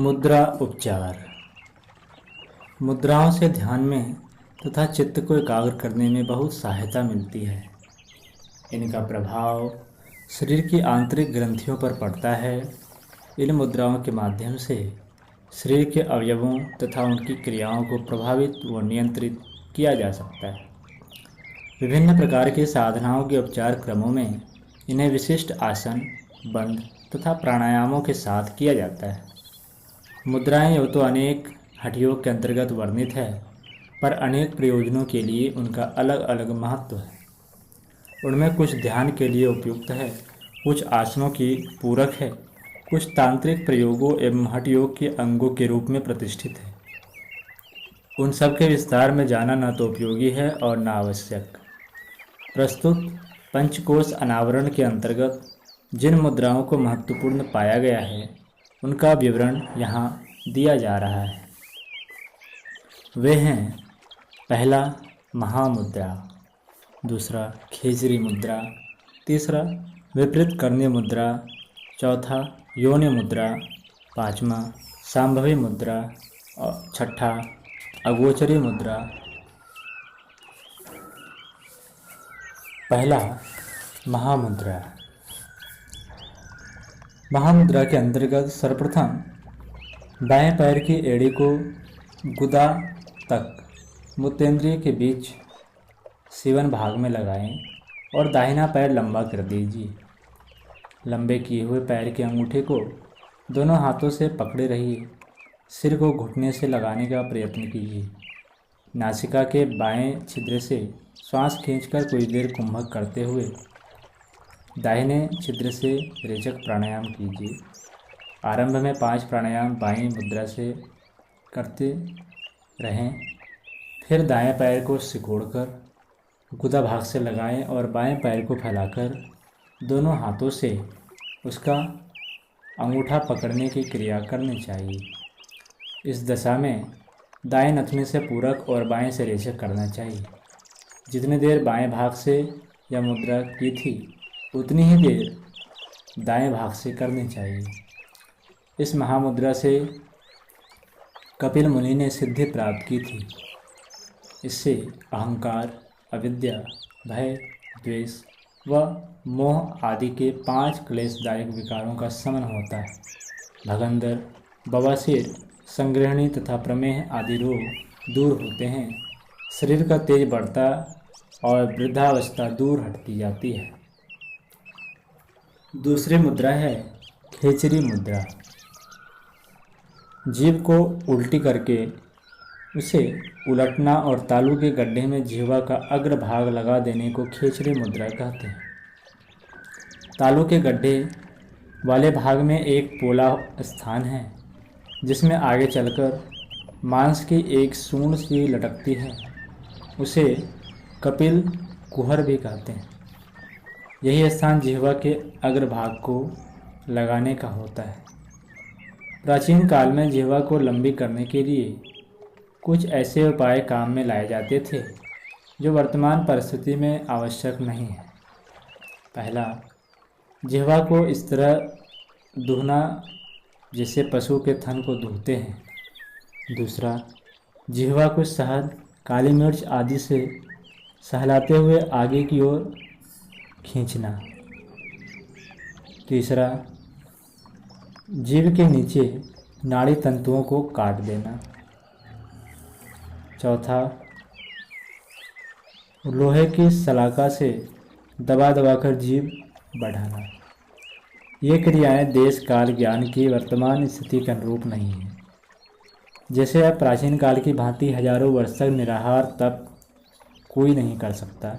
मुद्रा उपचार। मुद्राओं से ध्यान में तथा चित्त को एकाग्र करने में बहुत सहायता मिलती है। इनका प्रभाव शरीर की आंतरिक ग्रंथियों पर पड़ता है। इन मुद्राओं के माध्यम से शरीर के अवयवों तथा उनकी क्रियाओं को प्रभावित व नियंत्रित किया जा सकता है। विभिन्न प्रकार की साधनाओं के उपचार क्रमों में इन्हें विशिष्ट आसन, बंध तथा प्राणायामों के साथ किया जाता है। मुद्राएं यूँ तो अनेक हठयोग के अंतर्गत वर्णित है, पर अनेक प्रयोजनों के लिए उनका अलग अलग महत्व है। उनमें कुछ ध्यान के लिए उपयुक्त है, कुछ आसनों की पूरक है, कुछ तांत्रिक प्रयोगों एवं हठयोग के अंगों के रूप में प्रतिष्ठित है। उन सब के विस्तार में जाना न तो उपयोगी है और न आवश्यक। प्रस्तुत पंचकोश अनावरण के अंतर्गत जिन मुद्राओं को महत्वपूर्ण पाया गया है, उनका विवरण यहाँ दिया जा रहा है। वे हैं: पहला महामुद्रा, दूसरा खेचरी मुद्रा, तीसरा विपरीत कर्ण्य मुद्रा, चौथा योनि मुद्रा, पांचवा सांभवी मुद्रा और छठा अगोचरी मुद्रा। पहला महामुद्रा। महामुद्रा के अंतर्गत सर्वप्रथम बाएं पैर की एड़ी को गुदा तक मूत्रेंद्रिय के बीच सीवन भाग में लगाएं और दाहिना पैर लंबा कर दीजिए। लंबे किए हुए पैर के अंगूठे को दोनों हाथों से पकड़े रहिए। सिर को घुटने से लगाने का प्रयत्न कीजिए। नासिका के बाएं छिद्र से श्वास खींचकर कुछ देर कुंभक करते हुए दाहिने छिद्र से रेचक प्राणायाम कीजिए। आरंभ में 5 प्राणायाम बाईं मुद्रा से करते रहें। फिर दाएं पैर को सिकोड़कर गुदा भाग से लगाएं और बाएं पैर को फैलाकर दोनों हाथों से उसका अंगूठा पकड़ने की क्रिया करनी चाहिए। इस दशा में दाएं नथनी से पूरक और बाएं से रेचक करना चाहिए। जितनी देर बाएं भाग से यह मुद्रा की थी, उतनी ही देर दाएं भाग से करनी चाहिए। इस महामुद्रा से कपिल मुनि ने सिद्धि प्राप्त की थी। इससे अहंकार, अविद्या, भय, द्वेष व मोह आदि के 5 क्लेशदायक विकारों का शमन होता है। भगंदर, बवासीर, संग्रहणी तथा प्रमेह आदि रोग दूर होते हैं। शरीर का तेज बढ़ता और वृद्धावस्था दूर हटती जाती है। दूसरी मुद्रा है खेचरी मुद्रा। जीभ को उल्टी करके उसे उलटना और तालू के गड्ढे में जिह्वा का अग्र भाग लगा देने को खेचरी मुद्रा कहते हैं। तालू के गड्ढे वाले भाग में एक पोला स्थान है, जिसमें आगे चलकर मांस की एक सूंड सी लटकती है। उसे कपिल कुहर भी कहते हैं। यही स्थान जिह्वा के अग्रभाग को लगाने का होता है। प्राचीन काल में जिह्वा को लंबी करने के लिए कुछ ऐसे उपाय काम में लाए जाते थे, जो वर्तमान परिस्थिति में आवश्यक नहीं है। पहला, जिह्वा को इस तरह दुहना जैसे पशु के थन को दुहते हैं। दूसरा, जिह्वा को शहद, काली मिर्च आदि से सहलाते हुए आगे की ओर खींचना। तीसरा, जीभ के नीचे नाड़ी तंतुओं को काट देना। चौथा, लोहे की सलाका से दबा दबाकर जीभ बढ़ाना। ये क्रियाएं देश काल ज्ञान की वर्तमान स्थिति के अनुरूप नहीं है। जैसे अब प्राचीन काल की भांति हजारों वर्ष तक निराहार तप कोई नहीं कर सकता,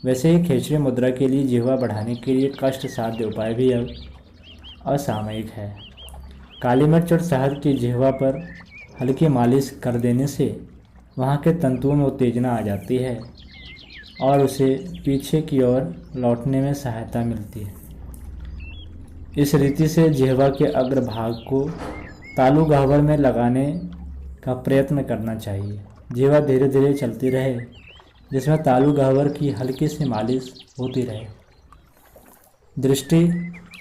वैसे ही खेचरी मुद्रा के लिए जिह्वा बढ़ाने के लिए कष्ट साध्य उपाय भी अब असामयिक है। काली मिर्च और शहद की जिह्वा पर हल्की मालिश कर देने से वहाँ के तंतुओं में उत्तेजना आ जाती है और उसे पीछे की ओर लौटने में सहायता मिलती है। इस रीति से जिह्वा के अग्रभाग को तालू गह्वर में लगाने का प्रयत्न करना चाहिए। जिह्वा धीरे धीरे चलती रहे, जिसमें तालू गह्वर की हल्की सी मालिश होती रहे। दृष्टि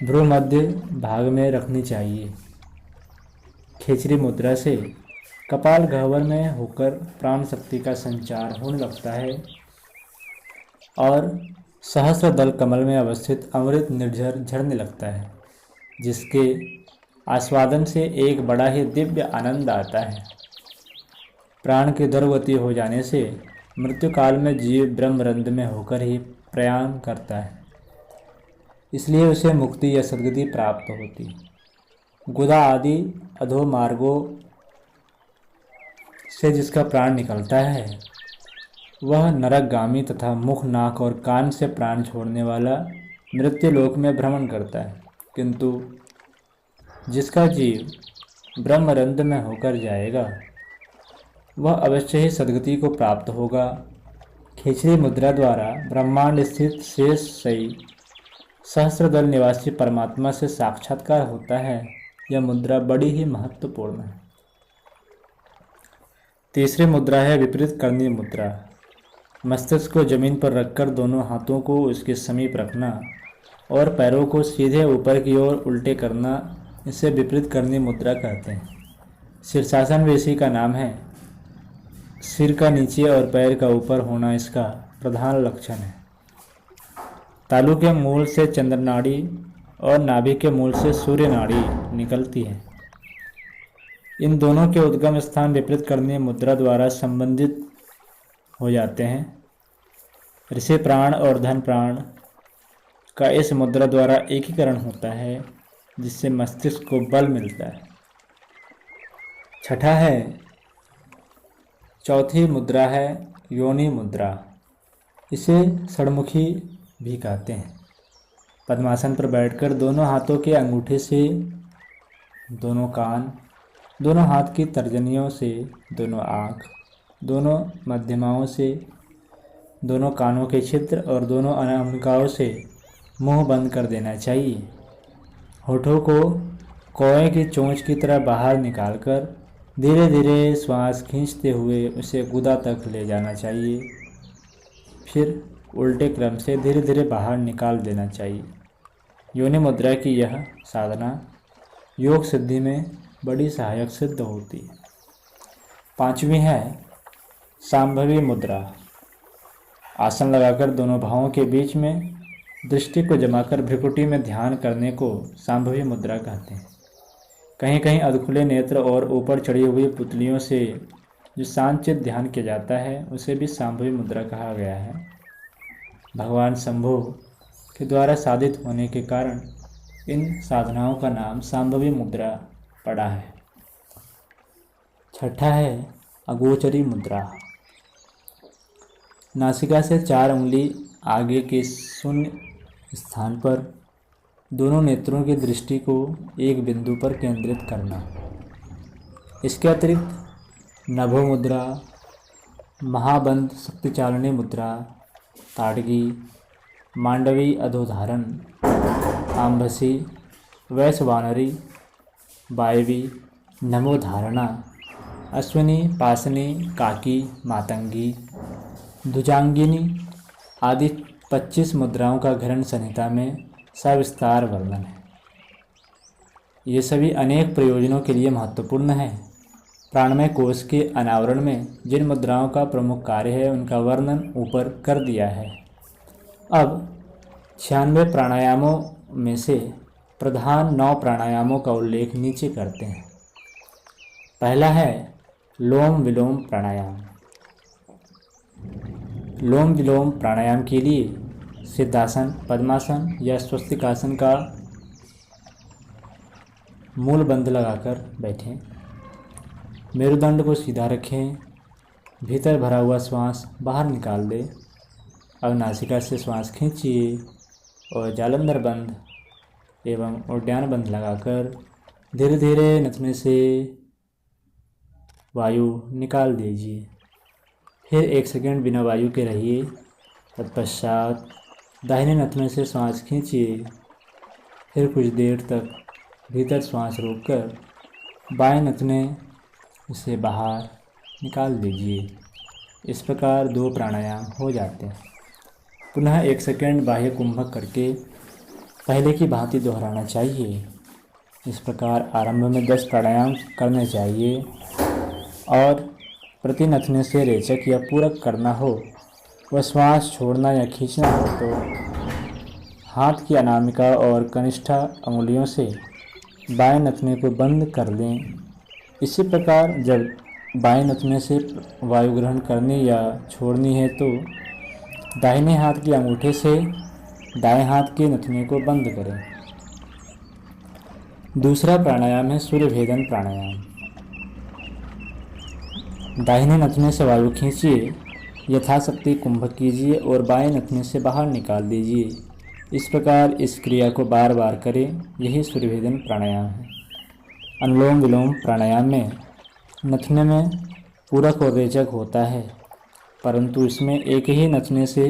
भ्रू मध्य भाग में रखनी चाहिए। खेचरी मुद्रा से कपाल गह्वर में होकर प्राण शक्ति का संचार होने लगता है और सहस्र दल कमल में अवस्थित अमृत निर्झर झरने लगता है, जिसके आस्वादन से एक बड़ा ही दिव्य आनंद आता है। प्राण के द्रवगति हो जाने से मृत्यु काल में जीव ब्रह्मरंध्र में होकर ही प्रयाण करता है, इसलिए उसे मुक्ति या सद्गति प्राप्त होती है। गुदा आदि अधो मार्गों से जिसका प्राण निकलता है वह नरकगामी तथा मुख, नाक और कान से प्राण छोड़ने वाला मृत्यु लोक में भ्रमण करता है, किंतु जिसका जीव ब्रह्मरंध्र में होकर जाएगा वह अवश्य ही सद्गति को प्राप्त होगा। खेचरी मुद्रा द्वारा ब्रह्मांड स्थित शेष सही सहस्रदल निवासी परमात्मा से साक्षात्कार होता है। यह मुद्रा बड़ी ही महत्वपूर्ण है। तीसरी मुद्रा है विपरीत करनी मुद्रा। मस्तिष्क को जमीन पर रखकर दोनों हाथों को उसके समीप रखना और पैरों को सीधे ऊपर की ओर उल्टे करना, इसे विपरीत करनी मुद्रा कहते हैं। शीर्षासन भी इसी का नाम है। सिर का नीचे और पैर का ऊपर होना इसका प्रधान लक्षण है। तालु के मूल से चंद्र नाड़ी और नाभि के मूल से सूर्य नाड़ी निकलती है। इन दोनों के उद्गम स्थान विपरीत करनी मुद्रा द्वारा संबंधित हो जाते हैं। ऋषि प्राण और धन प्राण का इस मुद्रा द्वारा एकीकरण होता है, जिससे मस्तिष्क को बल मिलता है। छठा है, चौथी मुद्रा है योनि मुद्रा। इसे षड़मुखी भी कहते हैं। पद्मासन पर बैठकर दोनों हाथों के अंगूठे से दोनों कान, दोनों हाथ की तर्जनियों से दोनों आँख, दोनों मध्यमाओं से दोनों कानों के छिद्र और दोनों अनामिकाओं से मुंह बंद कर देना चाहिए। होठों को कौवे की चोंच की तरह बाहर निकालकर धीरे धीरे श्वास खींचते हुए उसे गुदा तक ले जाना चाहिए, फिर उल्टे क्रम से धीरे धीरे बाहर निकाल देना चाहिए। योनि मुद्रा की यह साधना योग सिद्धि में बड़ी सहायक सिद्ध होती है। पांचवी है सांभवी मुद्रा। आसन लगाकर दोनों भावों के बीच में दृष्टि को जमाकर भ्रिकुटी में ध्यान करने को सांभवी मुद्रा कहते हैं। कहीं कहीं अधखुले नेत्र और ऊपर चढ़ी हुई पुतलियों से जो शांतचित्त ध्यान किया जाता है उसे भी सांभवी मुद्रा कहा गया है। भगवान शंभु के द्वारा साधित होने के कारण इन साधनाओं का नाम सांभवी मुद्रा पड़ा है। छठा है अगोचरी मुद्रा। नासिका से 4 उंगली आगे के शून्य स्थान पर दोनों नेत्रों की दृष्टि को एक बिंदु पर केंद्रित करना। इसके अतिरिक्त नभो मुद्रा, महाबंध शक्तिचालनी मुद्रा, ताड़गी, मांडवी अधोधारण, आंभसी, वैश्वानरी, वायवी, नमोधारणा, अश्विनी, पासनी, काकी, मातंगी, धुजांगिनी आदि 25 मुद्राओं का घरण संहिता में सविस्तार वर्णन है। ये सभी अनेक प्रयोजनों के लिए महत्वपूर्ण है। प्राणमय कोश के अनावरण में जिन मुद्राओं का प्रमुख कार्य है उनका वर्णन ऊपर कर दिया है। अब 96 प्राणायामों में से प्रधान 9 प्राणायामों का उल्लेख नीचे करते हैं। पहला है लोम विलोम प्राणायाम। लोम विलोम प्राणायाम के लिए सिद्धासन, पद्मासन या स्वस्तिकासन का मूल बंध लगाकर बैठें। मेरुदंड को सीधा रखें। भीतर भरा हुआ श्वास बाहर निकाल दें। अब नासिका से श्वास खींचिए और जालंधर बंध एवं उद्यान बंध लगाकर धीरे धीरे नथने से वायु निकाल दीजिए। फिर 1 सेकंड बिना वायु के रहिए। तत्पश्चात दाहिने नथने से श्वास खींचिए। फिर कुछ देर तक भीतर श्वास रोककर बाएं नथने से बाहर निकाल दीजिए। इस प्रकार 2 प्राणायाम हो जाते हैं। पुनः 1 सेकंड बाह्य कुंभक करके पहले की भांति दोहराना चाहिए। इस प्रकार आरंभ में 10 प्राणायाम करने चाहिए और प्रति नथने से रेचक या पूरक करना हो व श्वास छोड़ना या खींचना हो तो हाथ की अनामिका और कनिष्ठा अंगुलियों से बाएं नथने को बंद कर लें। इसी प्रकार जब बाएं नथने से वायु ग्रहण करनी या छोड़नी है तो दाहिने हाथ के अंगूठे से दाएं हाथ के नथने को बंद करें। दूसरा प्राणायाम है सूर्य भेदन प्राणायाम। दाहिने नथने से वायु खींचिए, यथाशक्ति कुंभक कीजिए और बाएं नथने से बाहर निकाल दीजिए। इस प्रकार इस क्रिया को बार बार करें। यही सूर्य भेदन प्राणायाम है। अनुलोम विलोम प्राणायाम में नथने में पूरक और रेचक होता है, परंतु इसमें एक ही नथने से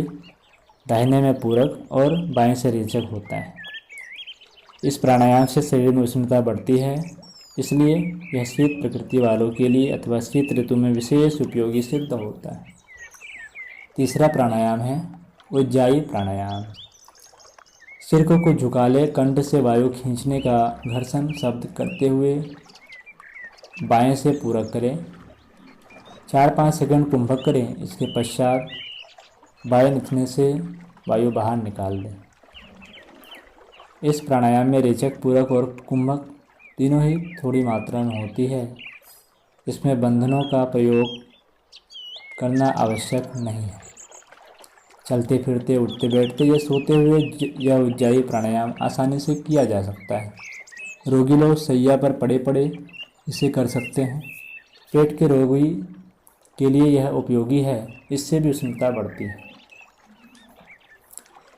दाहिने में पूरक और बाएं से रेचक होता है। इस प्राणायाम से शरीर में उष्णता बढ़ती है, इसलिए यह शीत प्रकृति वालों के लिए अथवा शीत ऋतु में विशेष उपयोगी सिद्ध होता है। तीसरा प्राणायाम है उज्जायी प्राणायाम। सिर को कुछ झुका ले, कंठ से वायु खींचने का घर्षण शब्द करते हुए बाएं से पूरक करें। 4-5 सेकंड कुंभक करें। इसके पश्चात बाएं नथने से वायु बाहर निकाल दें। इस प्राणायाम में रेचक, पूरक और कुंभक तीनों ही थोड़ी मात्रा में होती है। इसमें बंधनों का प्रयोग करना आवश्यक नहीं है। चलते फिरते, उठते बैठते या सोते हुए यह उज्जायी प्राणायाम आसानी से किया जा सकता है। रोगी लोग शैय्या पर पड़े पड़े इसे कर सकते हैं। पेट के रोगी के लिए यह उपयोगी है, इससे भी उष्णता बढ़ती है।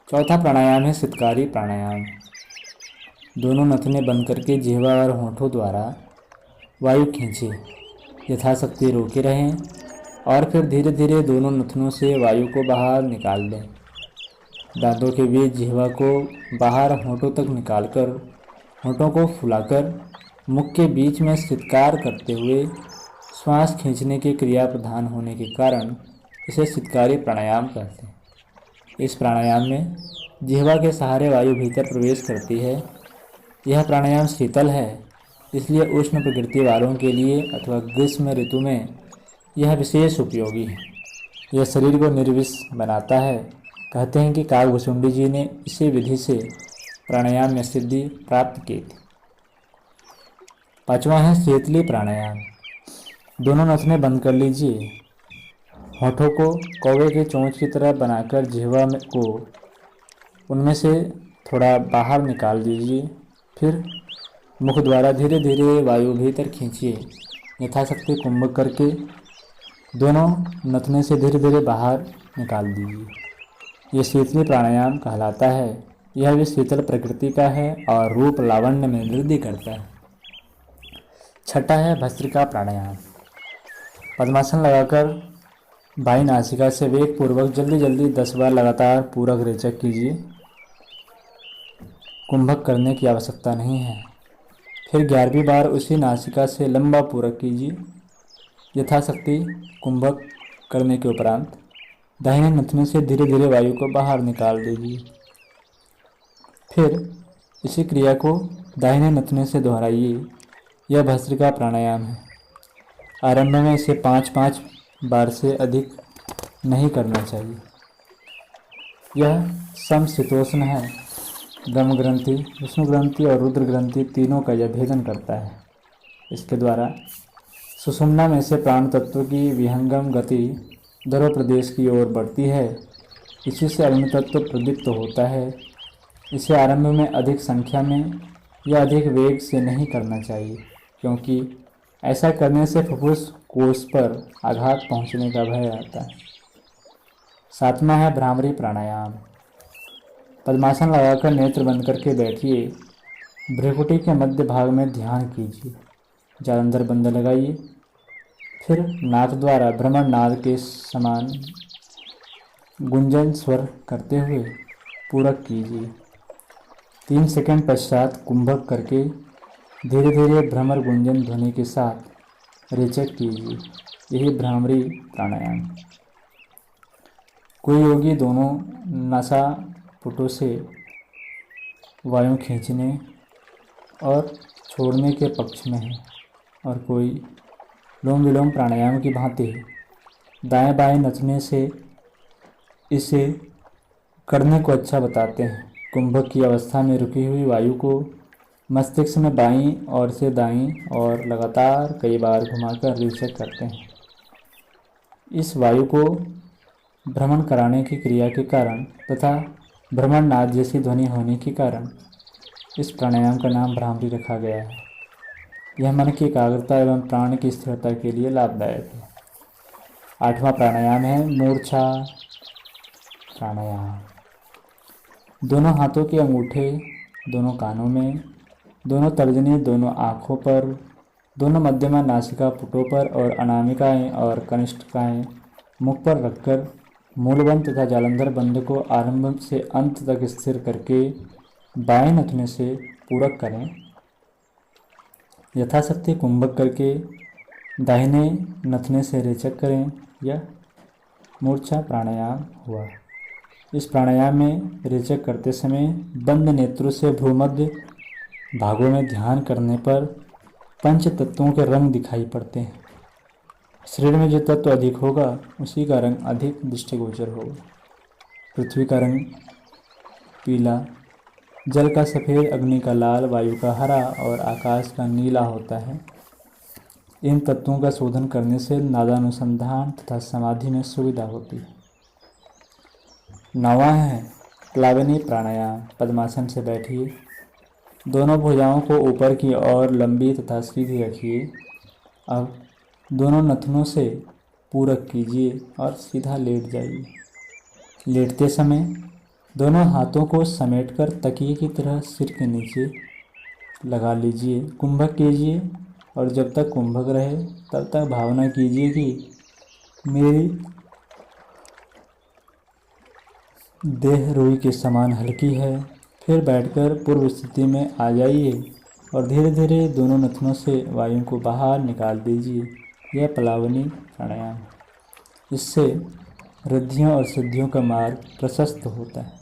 चौथा प्राणायाम है शीतकारी प्राणायाम। दोनों नथने बंद करके जिह्वा और होंठों द्वारा वायु खींचे, यथाशक्ति रोके रहें और फिर धीरे धीरे दोनों नथनों से वायु को बाहर निकाल दें। दांतों के बीच जिह्वा को बाहर होंठों तक निकालकर होंठों को फुलाकर मुख के बीच में शीतकार करते हुए श्वास खींचने की क्रिया प्रधान होने के कारण इसे शीतकारी प्राणायाम कहते हैं। इस प्राणायाम में जिह्वा के सहारे वायु भीतर प्रवेश करती है। यह प्राणायाम शीतल है, इसलिए उष्ण प्रकृति वालों के लिए अथवा ग्रीष्म ऋतु में यह विशेष उपयोगी है। यह शरीर को निर्विष बनाता है। कहते हैं कि काकभुसुंडी जी ने इसी विधि से प्राणायाम में सिद्धि प्राप्त की थी। पांचवा है शीतली प्राणायाम। दोनों नथने बंद कर लीजिए। होठों को कौवे के चोंच की तरह बनाकर जिह्वा को उनमें से थोड़ा बाहर निकाल दीजिए। फिर मुख द्वारा धीरे धीरे वायु भीतर खींचिए, यथाशक्ति कुंभक करके दोनों नथने से धीरे धीरे बाहर निकाल दीजिए। ये शीतली प्राणायाम कहलाता है। यह भी शीतल प्रकृति का है और रूप लावण्य में वृद्धि करता है। छठा है भस्त्रिका प्राणायाम। पद्मासन लगाकर बाईं नासिका से वेग पूर्वक जल्दी जल्दी 10 बार लगातार पूरक रेचक कीजिए। कुंभक करने की आवश्यकता नहीं है। फिर 11वीं बार उसी नासिका से लंबा पूरक कीजिए। यथाशक्ति कुंभक करने के उपरांत दाहिने नथने से धीरे धीरे वायु को बाहर निकाल दीजिए। फिर इसी क्रिया को दाहिने नथने से दोहराइए। यह भस्त्रिका प्राणायाम है। आरंभ में इसे 5-5 बार से अधिक नहीं करना चाहिए। यह समशीतोष्ण है। ब्रह्म ग्रंथि, विष्णु ग्रंथि और रुद्र ग्रंथि तीनों का यह भेदन करता है। इसके द्वारा सुषुम्ना में से प्राण तत्व की विहंगम गति ध्रुव प्रदेश की ओर बढ़ती है। इसी से अग्नि तत्व प्रदीप्त होता है। इसे आरंभ में अधिक संख्या में या अधिक वेग से नहीं करना चाहिए, क्योंकि ऐसा करने से फुफ्फुस कोश पर आघात पहुंचने का भय आता है। सातवां है भ्रामरी प्राणायाम। पद्मासन लगाकर नेत्र बंद करके बैठिए। भ्रुकुटी के मध्य भाग में ध्यान कीजिए। जालंधर बंद लगाइए। फिर नाक द्वारा भ्रमण नाद के समान गुंजन स्वर करते हुए पूरक कीजिए। 3 सेकंड पश्चात कुंभक करके धीरे धीरे भ्रमर गुंजन ध्वनि के साथ रेचक कीजिए। यही भ्रामरी प्राणायाम। कोई योगी दोनों नासापुटों से वायु खींचने और छोड़ने के पक्ष में है और कोई लोम विलोम प्राणायाम की भांति है। दाएं बाएं नचने से इसे करने को अच्छा बताते हैं। कुंभक की अवस्था में रुकी हुई वायु को मस्तिष्क में बाईं ओर से दाईं और लगातार कई बार घुमाकर रीसेट करते हैं। इस वायु को भ्रमण कराने की क्रिया के कारण तथा भ्रमण नाद जैसी ध्वनि होने के कारण इस प्राणायाम का नाम भ्रामरी रखा गया है। यह मन की एकाग्रता एवं प्राण की स्थिरता के लिए लाभदायक है। 8वां प्राणायाम है मूर्छा प्राणायाम। दोनों हाथों के अंगूठे दोनों कानों में, दोनों तर्जनी दोनों आँखों पर, दोनों मध्यमा नासिका पुटों पर और अनामिकाएँ और कनिष्ठिकाएँ मुख पर रखकर मूलबंध तथा जालंधर बंध को आरंभ से अंत तक स्थिर करके बाएं नथने से पूरक करें। यथाशक्ति कुंभक करके दाहिने नथने से रेचक करें। यह मूर्छा प्राणायाम हुआ। इस प्राणायाम में रेचक करते समय बंद नेत्रों से भ्रूमध्य भागों में ध्यान करने पर पंच तत्वों के रंग दिखाई पड़ते हैं। शरीर में जो तत्व अधिक होगा उसी का रंग अधिक दृष्टिगोचर होगा। पृथ्वी का रंग पीला, जल का सफ़ेद, अग्नि का लाल, वायु का हरा और आकाश का नीला होता है। इन तत्वों का शोधन करने से नादानुसंधान तथा समाधि में सुविधा होती है। 9वां है प्लावनी प्राणायाम। पद्मासन से बैठिए, दोनों भुजाओं को ऊपर की ओर लंबी तथा सीधी रखिए। अब दोनों नथनों से पूरक कीजिए और सीधा लेट जाइए। लेटते समय दोनों हाथों को समेटकर तकिए की तरह सिर के नीचे लगा लीजिए। कुंभक कीजिए और जब तक कुंभक रहे तब तक भावना कीजिए कि मेरी देह रुई के समान हल्की है। फिर बैठकर पूर्व स्थिति में आ जाइए और धीरे धीरे दोनों नथनों से वायु को बाहर निकाल दीजिए। यह प्लावनी प्राणायाम है। इससे रिद्धियों और सिद्धियों का मार्ग प्रशस्त होता है।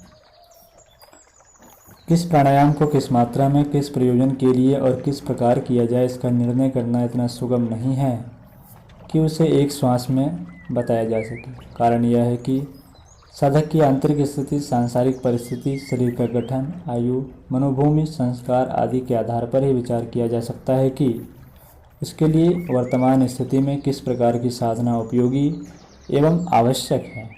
किस प्राणायाम को किस मात्रा में, किस प्रयोजन के लिए और किस प्रकार किया जाए, इसका निर्णय करना इतना सुगम नहीं है कि उसे एक श्वास में बताया जा सके। कारण यह है कि साधक की आंतरिक स्थिति, सांसारिक परिस्थिति, शरीर का गठन, आयु, मनोभूमि, संस्कार आदि के आधार पर ही विचार किया जा सकता है कि उसके लिए वर्तमान स्थिति में किस प्रकार की साधना उपयोगी एवं आवश्यक है।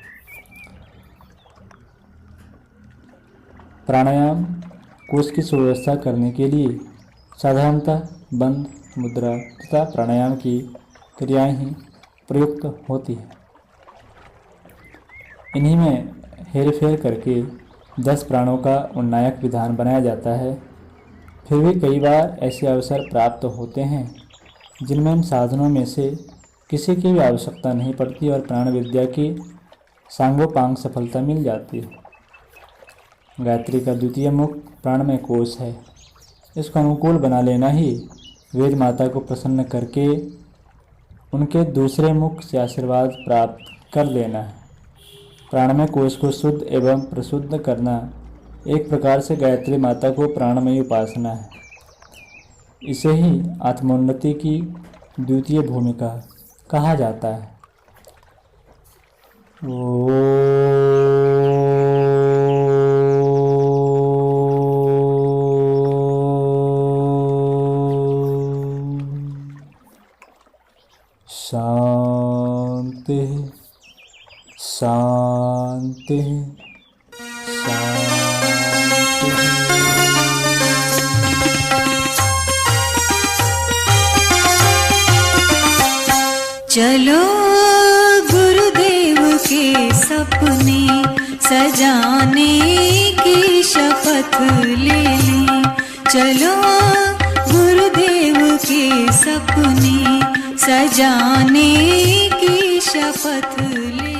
प्राणायाम कोश की सुव्यवस्था करने के लिए साधारणतः बंद मुद्रा तथा प्राणायाम की क्रियाएं ही प्रयुक्त होती हैं। इन्हीं में हेरफेर करके 10 प्राणों का उन्नायक विधान बनाया जाता है। फिर भी कई बार ऐसे अवसर प्राप्त होते हैं जिनमें इन साधनों में से किसी की भी आवश्यकता नहीं पड़ती और प्राण विद्या की सांगोपांग सफलता मिल जाती है। गायत्री का द्वितीय मुख प्राणमय कोश है। इसको अनुकूल बना लेना ही वेद माता को प्रसन्न करके उनके दूसरे मुख से आशीर्वाद प्राप्त कर लेना है। प्राणमय कोश को शुद्ध एवं प्रशुद्ध करना एक प्रकार से गायत्री माता को प्राणमयी उपासना है। इसे ही आत्मोन्नति की द्वितीय भूमिका कहा जाता है। शांति शांति शांति। चलो गुरुदेव के सपने सजाने की शपथ ले लें। चलो गुरुदेव के सपने सजाने की शपथ ले